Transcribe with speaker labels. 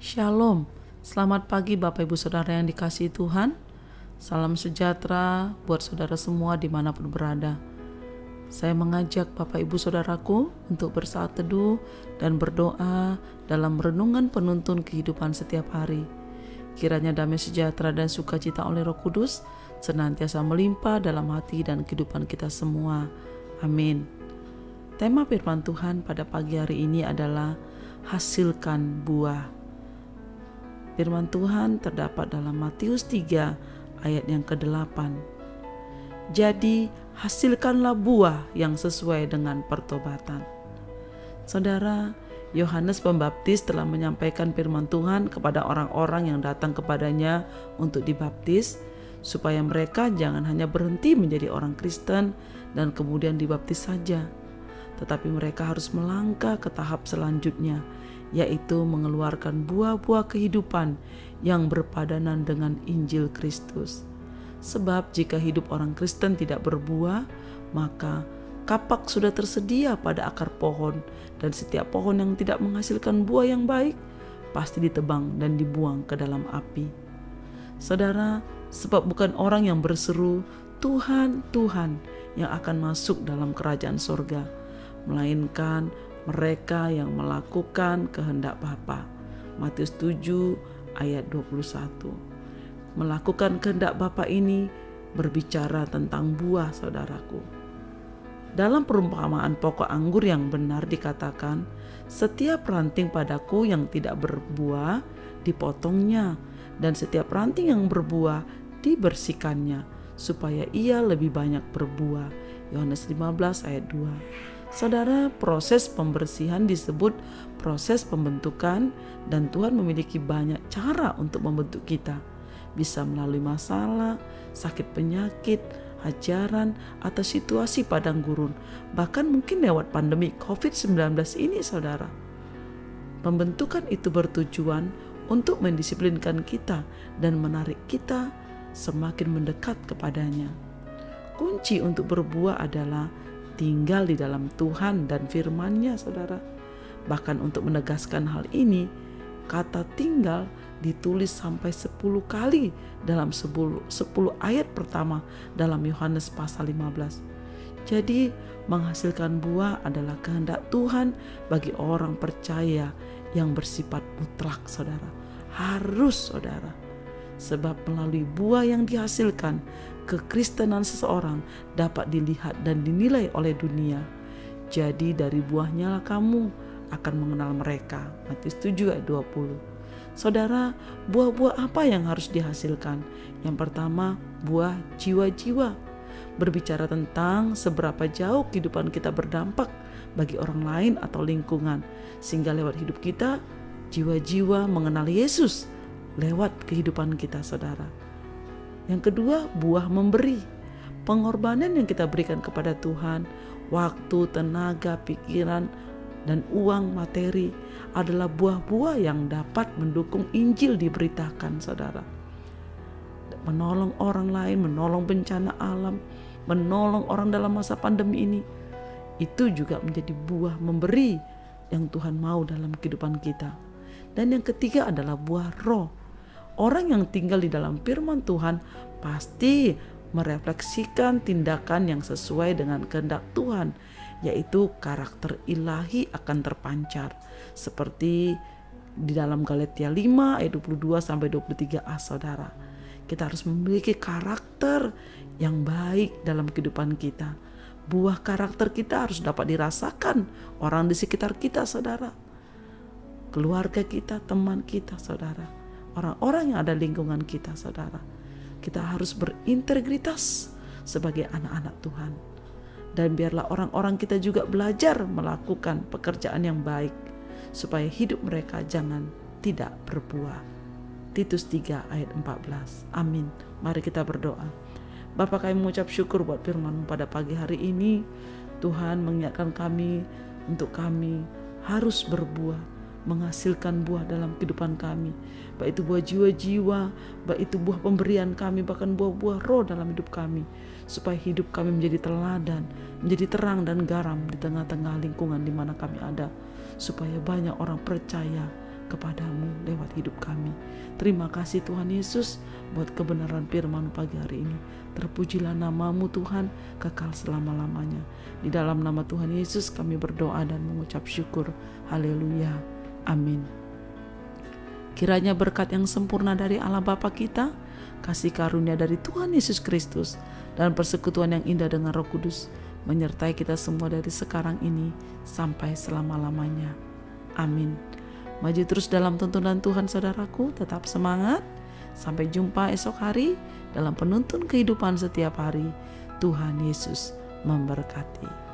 Speaker 1: Shalom, selamat pagi Bapak Ibu Saudara yang dikasihi Tuhan. Salam sejahtera buat saudara semua dimanapun berada. Saya mengajak Bapak Ibu Saudaraku untuk bersaat teduh dan berdoa dalam renungan penuntun kehidupan setiap hari. Kiranya damai sejahtera dan sukacita oleh Roh Kudus senantiasa melimpah dalam hati dan kehidupan kita semua. Amin. Tema firman Tuhan pada pagi hari ini adalah hasilkan buah. Firman Tuhan terdapat dalam Matius 3 ayat yang ke-8. Jadi hasilkanlah buah yang sesuai dengan pertobatan. Saudara, Yohanes Pembaptis telah menyampaikan firman Tuhan kepada orang-orang yang datang kepadanya untuk dibaptis, supaya mereka jangan hanya berhenti menjadi orang Kristen dan kemudian dibaptis saja, tetapi mereka harus melangkah ke tahap selanjutnya, yaitu mengeluarkan buah-buah kehidupan yang berpadanan dengan Injil Kristus. Sebab jika hidup orang Kristen tidak berbuah, maka kapak sudah tersedia pada akar pohon, dan setiap pohon yang tidak menghasilkan buah yang baik pasti ditebang dan dibuang ke dalam api. Saudara, sebab bukan orang yang berseru Tuhan, Tuhan yang akan masuk dalam kerajaan sorga, melainkan mereka yang melakukan kehendak Bapa. Matius 7 ayat 21. Melakukan kehendak Bapa ini berbicara tentang buah, saudaraku. Dalam perumpamaan pokok anggur yang benar dikatakan, setiap ranting padaku yang tidak berbuah dipotongnya, dan setiap ranting yang berbuah dibersihkannya, supaya ia lebih banyak berbuah. Yohanes 15 ayat 2. Saudara, proses pembersihan disebut proses pembentukan, dan Tuhan memiliki banyak cara untuk membentuk kita. Bisa melalui masalah, sakit penyakit, ajaran, atau situasi padang gurun. Bahkan mungkin lewat pandemi COVID-19 ini, saudara. Pembentukan itu bertujuan untuk mendisiplinkan kita dan menarik kita semakin mendekat kepadanya. Kunci untuk berbuah adalah tinggal di dalam Tuhan dan firman-Nya, saudara. Bahkan untuk menegaskan hal ini, kata tinggal ditulis sampai 10 kali dalam 10 ayat pertama dalam Yohanes pasal 15. Jadi menghasilkan buah adalah kehendak Tuhan bagi orang percaya yang bersifat mutlak, saudara. Harus, saudara. Sebab melalui buah yang dihasilkan, kekristenan seseorang dapat dilihat dan dinilai oleh dunia. Jadi dari buahnya lah kamu akan mengenal mereka. Matius 7 ayat 20. Saudara, buah-buah apa yang harus dihasilkan? Yang pertama, buah jiwa-jiwa. Berbicara tentang seberapa jauh kehidupan kita berdampak bagi orang lain atau lingkungan, sehingga lewat hidup kita, jiwa-jiwa mengenal Yesus lewat kehidupan kita, saudara. Yang kedua, buah memberi. Pengorbanan yang kita berikan kepada Tuhan, waktu, tenaga, pikiran, dan uang materi adalah buah-buah yang dapat mendukung Injil diberitakan, saudara. Menolong orang lain, menolong bencana alam, menolong orang dalam masa pandemi ini, itu juga menjadi buah memberi yang Tuhan mau dalam kehidupan kita. Dan yang ketiga adalah buah roh. Orang yang tinggal di dalam firman Tuhan pasti merefleksikan tindakan yang sesuai dengan kehendak Tuhan, yaitu karakter ilahi akan terpancar. Seperti di dalam Galatia 5 ayat 22 sampai 23a, saudara. Kita harus memiliki karakter yang baik dalam kehidupan kita. Buah karakter kita harus dapat dirasakan orang di sekitar kita, saudara. Keluarga kita, teman kita, saudara. Orang-orang yang ada lingkungan kita, saudara. Kita harus berintegritas sebagai anak-anak Tuhan. Dan biarlah orang-orang kita juga belajar melakukan pekerjaan yang baik, supaya hidup mereka jangan tidak berbuah. Titus 3 ayat 14. Amin. Mari kita berdoa. Bapa, kami mengucap syukur buat firman-Mu pada pagi hari ini. Tuhan mengingatkan kami untuk kami harus berbuah, menghasilkan buah dalam kehidupan kami, baik itu buah jiwa-jiwa, baik itu buah pemberian kami, bahkan buah-buah roh dalam hidup kami, supaya hidup kami menjadi teladan, menjadi terang dan garam di tengah-tengah lingkungan di mana kami ada, supaya banyak orang percaya kepadamu lewat hidup kami. Terima kasih Tuhan Yesus buat kebenaran firman pagi hari ini. Terpujilah namamu Tuhan kekal selama-lamanya. Di dalam nama Tuhan Yesus kami berdoa dan mengucap syukur. Haleluya. Amin. Kiranya berkat yang sempurna dari Allah Bapa kita, kasih karunia dari Tuhan Yesus Kristus, dan persekutuan yang indah dengan Roh Kudus menyertai kita semua dari sekarang ini sampai selama-lamanya. Amin. Maju terus dalam tuntunan Tuhan saudaraku, tetap semangat. Sampai jumpa esok hari dalam penuntun kehidupan setiap hari. Tuhan Yesus memberkati.